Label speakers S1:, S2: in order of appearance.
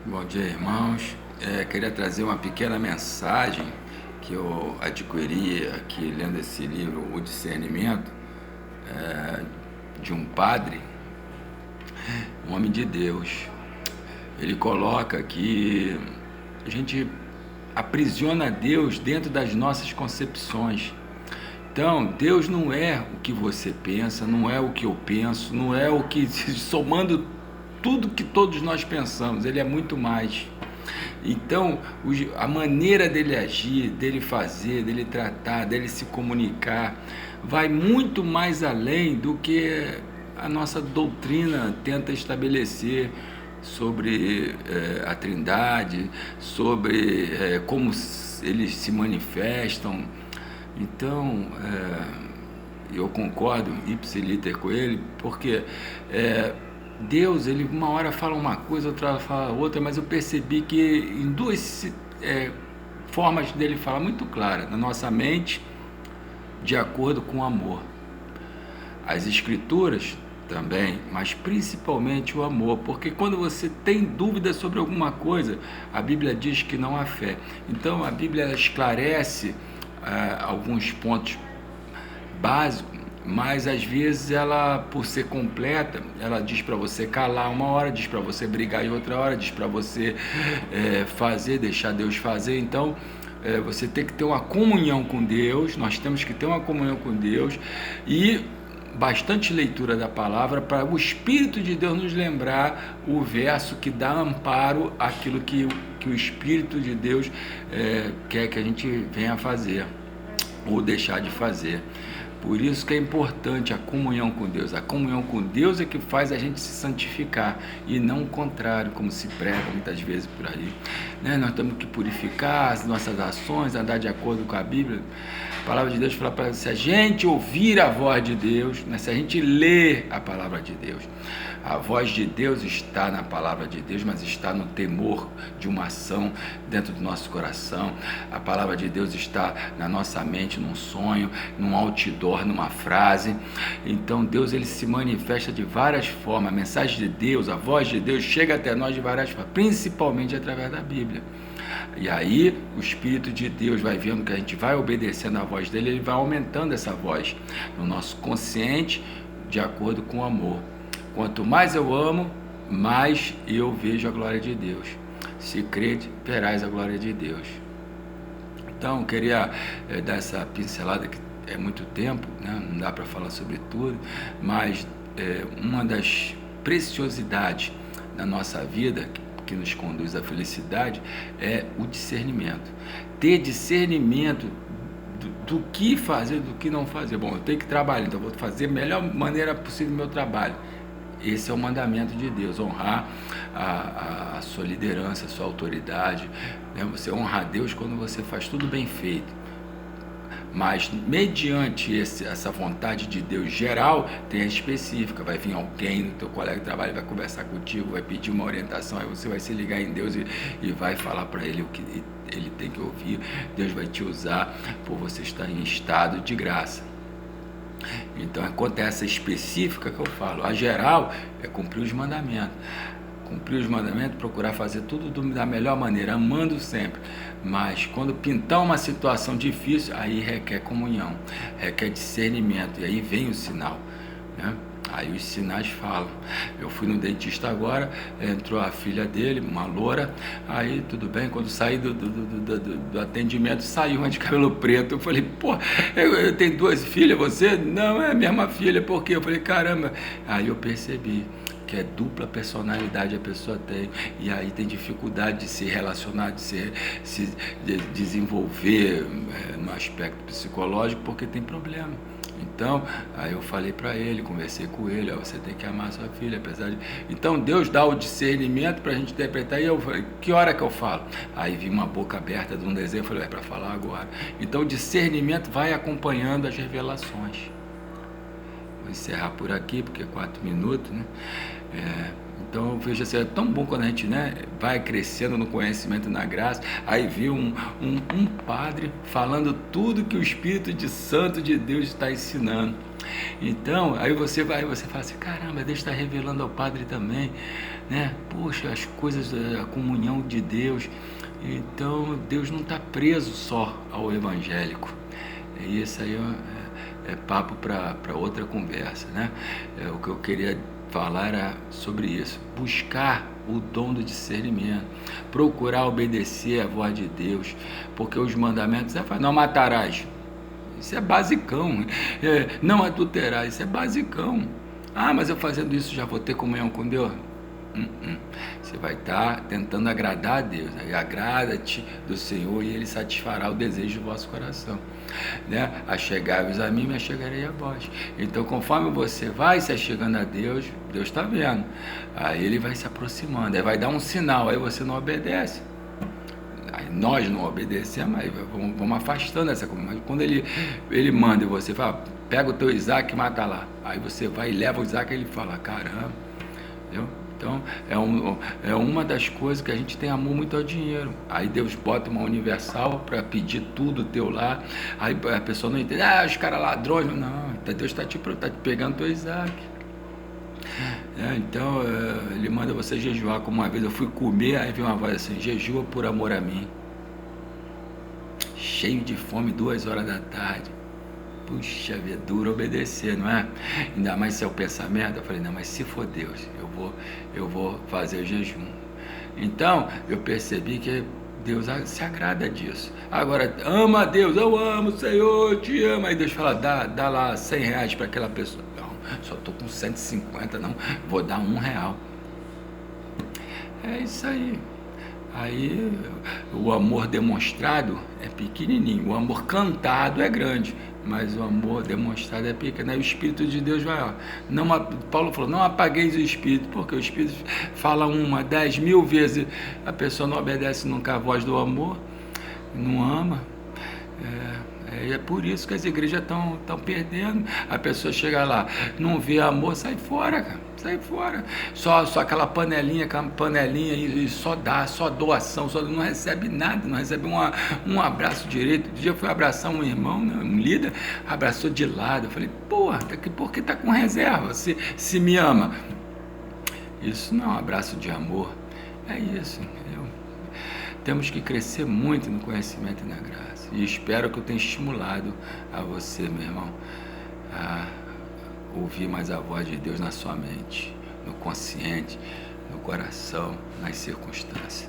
S1: Bom dia, irmãos. Queria trazer uma pequena mensagem que eu adquiri aqui lendo esse livro, O Discernimento, de um padre, um homem de Deus. Ele coloca que a gente aprisiona Deus dentro das nossas concepções. Então, Deus não é o que você pensa, não é o que eu penso, não é o que, somando tudo que todos nós pensamos, Ele é muito mais. Então, a maneira dele agir, dele fazer, dele tratar, dele se comunicar, vai muito mais além do que a nossa doutrina tenta estabelecer sobre a Trindade, sobre como eles se manifestam. Então, eu concordo ipsiliter com ele, porque Deus, ele uma hora fala uma coisa, outra hora fala outra, mas eu percebi que em duas formas dele falar muito clara, na nossa mente, de acordo com o amor. As escrituras também, mas principalmente o amor, porque quando você tem dúvida sobre alguma coisa, a Bíblia diz que não há fé. Então a Bíblia esclarece alguns pontos básicos, mas às vezes ela, por ser completa, ela diz para você calar uma hora, diz para você brigar em outra hora, diz para você fazer, deixar Deus fazer. Então você tem que ter uma comunhão com Deus, nós temos que ter uma comunhão com Deus e bastante leitura da palavra para o Espírito de Deus nos lembrar o verso que dá amparo àquilo que o Espírito de Deus quer que a gente venha fazer ou deixar de fazer. Por isso que é importante a comunhão com Deus. A comunhão com Deus é que faz a gente se santificar e não o contrário, como se prega muitas vezes por aí. Nós temos que purificar as nossas ações, andar de acordo com a Bíblia. A palavra de Deus fala para se a gente ouvir a voz de Deus, se a gente ler a palavra de Deus. A voz de Deus está na palavra de Deus, mas está no temor de uma ação dentro do nosso coração. A palavra de Deus está na nossa mente, num sonho, num outdoor, numa frase. Então Deus, ele se manifesta de várias formas. A mensagem de Deus, a voz de Deus chega até nós de várias formas, principalmente através da Bíblia. E aí o Espírito de Deus vai vendo que a gente vai obedecendo a voz dele, ele vai aumentando essa voz no nosso consciente de acordo com o amor. Quanto mais eu amo, mais eu vejo a glória de Deus. Se crede, verás a glória de Deus. Então, eu queria dar essa pincelada, que é muito tempo, não dá para falar sobre tudo, mas uma das preciosidades da nossa vida, que nos conduz à felicidade, é o discernimento. Ter discernimento do que fazer, do que não fazer. Bom, eu tenho que trabalhar, então eu vou fazer da melhor maneira possível o meu trabalho. Esse é o mandamento de Deus, honrar a sua liderança, a sua autoridade. Você honra a Deus quando você faz tudo bem feito. Mas mediante essa vontade de Deus geral, tem a específica. Vai vir alguém no teu colega de trabalho, vai conversar contigo, vai pedir uma orientação, aí você vai se ligar em Deus e vai falar para ele o que ele tem que ouvir. Deus vai te usar por você estar em estado de graça. Então, quanto a essa específica que eu falo, a geral é cumprir os mandamentos. Cumprir os mandamentos, procurar fazer tudo da melhor maneira, amando sempre. Mas quando pintar uma situação difícil, aí requer comunhão, requer discernimento, e aí vem o sinal, Aí os sinais falam. Eu fui no dentista agora, entrou a filha dele, uma loura, aí tudo bem, quando saí do atendimento, saiu uma de cabelo preto. Eu falei, pô, eu tenho duas filhas, você? Não, é a mesma filha, por quê? Eu falei, caramba. Aí eu percebi que dupla personalidade a pessoa tem, e aí tem dificuldade de se relacionar, de desenvolver no aspecto psicológico, porque tem problema. Então, aí eu falei para ele, conversei com ele, você tem que amar sua filha, apesar de... Então, Deus dá o discernimento para a gente interpretar, e eu falei, que hora que eu falo? Aí vi uma boca aberta de um desenho, eu falei, é para falar agora. Então, o discernimento vai acompanhando as revelações. Vou encerrar por aqui, porque é 4 minutos, Então eu vejo assim, é tão bom quando a gente vai crescendo no conhecimento e na graça. Aí viu um padre falando tudo que o Espírito Santo de Deus está ensinando. Então, aí você fala assim, caramba, Deus está revelando ao padre também. né? Poxa, as coisas, a comunhão de Deus. Então, Deus não está preso só ao evangélico. E isso aí é papo para outra conversa, né? O que eu queria falar era sobre isso. Buscar o dom do discernimento, procurar obedecer a voz de Deus, porque os mandamentos não matarás. Isso é basicão. Não adulterar, isso é basicão. Ah, mas eu fazendo isso já vou ter comunhão com Deus? Você vai estar tentando agradar a Deus. Aí agrada-te do Senhor e Ele satisfará o desejo do vosso coração, né? Achegai-vos a mim, me achegarei a vós. Então, conforme você vai se achegando a Deus, Deus está vendo. Aí Ele vai se aproximando, aí vai dar um sinal, aí você não obedece. Aí nós não obedecemos, aí vamos afastando essa coisa. Mas quando ele manda e você fala, pega o teu Isaac e mata lá. Aí você vai e leva o Isaac e ele fala, caramba, entendeu? Então, é uma das coisas que a gente tem amor muito ao dinheiro. Aí Deus bota uma universal para pedir tudo teu lá. Aí a pessoa não entende, os caras ladrões. Não, Deus está te pegando teu Isaac. Então, Ele manda você jejuar. Como uma vez eu fui comer, aí veio uma voz assim, jejua por amor a mim. Cheio de fome, 2 horas da tarde. Puxa vida, duro obedecer, não é? Ainda mais se é o pensamento. Eu falei, não, mas se for Deus, eu vou fazer o jejum. Então, eu percebi que Deus se agrada disso. Agora, ama a Deus, eu amo o Senhor, eu te amo. Aí Deus fala, dá lá R$100 para aquela pessoa. Não, só estou com 150, não, vou dar R$1. É isso aí. Aí o amor demonstrado é pequenininho, o amor cantado é grande, mas o amor demonstrado é pequeno. Aí o Espírito de Deus vai, Paulo falou, não apagueis o Espírito, porque o Espírito fala 10 mil vezes, a pessoa não obedece nunca a voz do amor, não ama. É por isso que as igrejas estão perdendo. A pessoa chega lá, não vê amor, sai fora, cara. Sai fora. Só aquela panelinha e só doação, não recebe nada, não recebe um abraço direito. Um dia eu fui abraçar um irmão, né, um líder, abraçou de lado. Eu falei, porra, porque tá com reserva, se me ama. Isso não é um abraço de amor. É isso, entendeu? Temos que crescer muito no conhecimento e na graça. E espero que eu tenha estimulado a você, meu irmão, a ouvir mais a voz de Deus na sua mente, no consciente, no coração, nas circunstâncias.